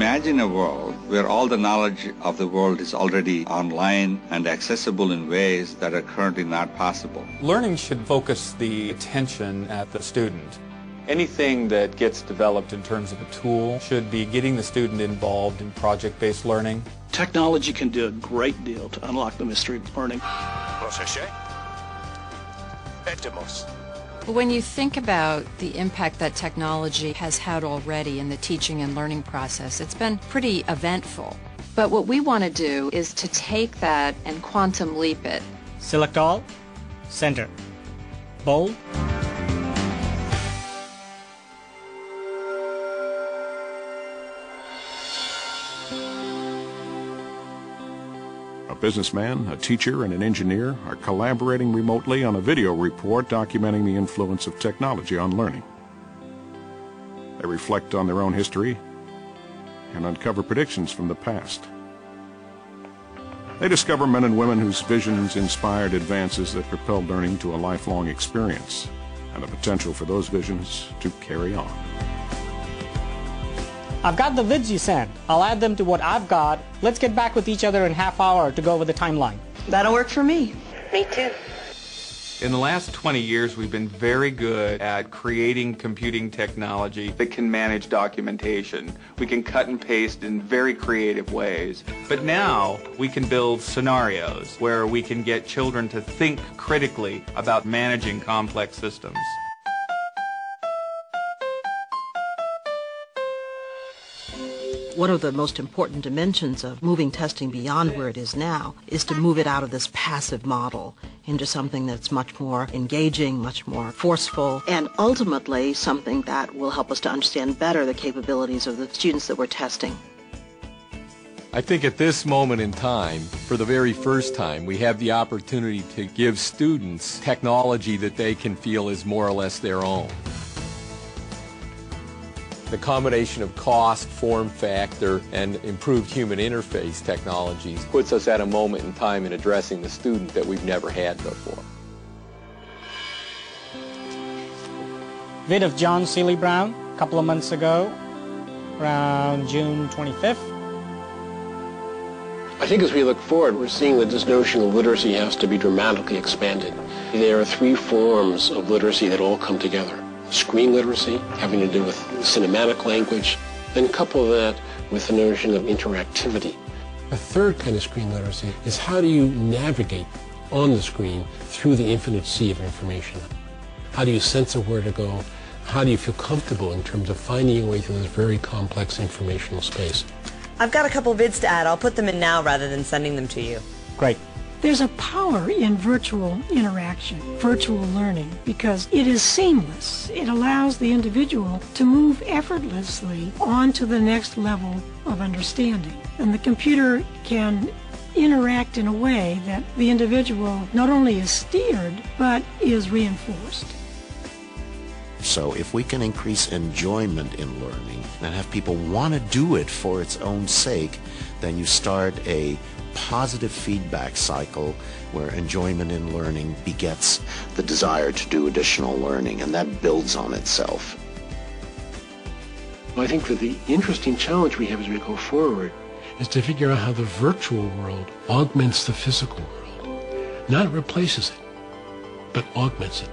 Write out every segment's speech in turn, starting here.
Imagine a world where all the knowledge of the world is already online and accessible in ways that are currently not possible. Learning should focus the attention at the student. Anything that gets developed in terms of a tool should be getting the student involved in project-based learning. Technology can do a great deal to unlock the mystery of learning. When you think about the impact that technology has had already in the teaching and learning process, it's been pretty eventful. But what we want to do is to take that and quantum leap it. Select all, center, bold. A businessman, a teacher, and an engineer are collaborating remotely on a video report documenting the influence of technology on learning. They reflect on their own history and uncover predictions from the past. They discover men and women whose visions inspired advances that propelled learning to a lifelong experience and the potential for those visions to carry on. I've got the vids you sent. I'll add them to what I've got. Let's get back with each other in half hour to go over the timeline. That'll work for me. Me too. In the last 20 years, we've been very good at creating computing technology that can manage documentation. We can cut and paste in very creative ways. But now we can build scenarios where we can get children to think critically about managing complex systems. One of the most important dimensions of moving testing beyond where it is now is to move it out of this passive model into something that's much more engaging, much more forceful, and ultimately something that will help us to understand better the capabilities of the students that we're testing. I think at this moment in time, for the very first time, we have the opportunity to give students technology that they can feel is more or less their own. The combination of cost, form factor, and improved human interface technologies puts us at a moment in time in addressing the student that we've never had before. Vid of John Seeley Brown a couple of months ago, around June 25th. I think as we look forward, we're seeing that this notion of literacy has to be dramatically expanded. There are three forms of literacy that all come together. Screen literacy, having to do with cinematic language, then couple that with the notion of interactivity. A third kind of screen literacy is how do you navigate on the screen through the infinite sea of information? How do you censor where to go? How do you feel comfortable in terms of finding your way through this very complex informational space? I've got a couple vids to add. I'll put them in now rather than sending them to you. Great. There's a power in virtual interaction, virtual learning, because it is seamless. It allows the individual to move effortlessly on to the next level of understanding. And the computer can interact in a way that the individual not only is steered, but is reinforced. So if we can increase enjoyment in learning and have people want to do it for its own sake, then you start a positive feedback cycle where enjoyment in learning begets the desire to do additional learning, and that builds on itself. I think that the interesting challenge we have as we go forward is to figure out how the virtual world augments the physical world. Not replaces it, but augments it.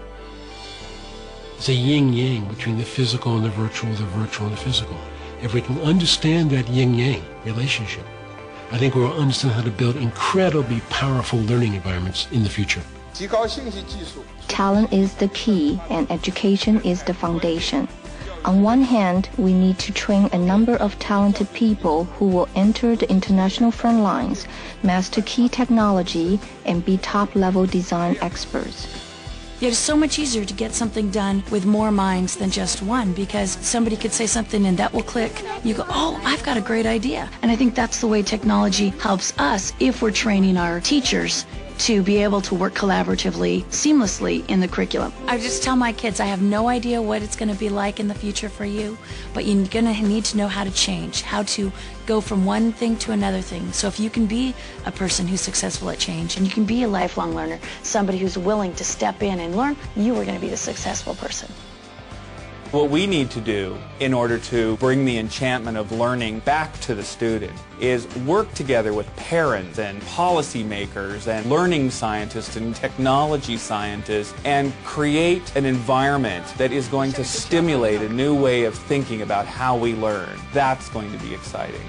It's a yin-yang between the physical and the virtual and the physical. If we can understand that yin-yang relationship, I think we'll understand how to build incredibly powerful learning environments in the future. Talent is the key and education is the foundation. On one hand, we need to train a number of talented people who will enter the international front lines, master key technology, and be top-level design experts. Yet it's so much easier to get something done with more minds than just one, because somebody could say something and that will click. You go, oh, I've got a great idea. And I think that's the way technology helps us if we're training our teachers to be able to work collaboratively, seamlessly in the curriculum. I just tell my kids, I have no idea what it's going to be like in the future for you, but you're going to need to know how to change, how to go from one thing to another thing. So if you can be a person who's successful at change, and you can be a lifelong learner, somebody who's willing to step in and learn, you are going to be the successful person. What we need to do in order to bring the enchantment of learning back to the student is work together with parents and policymakers and learning scientists and technology scientists and create an environment that is going to stimulate a new way of thinking about how we learn. That's going to be exciting.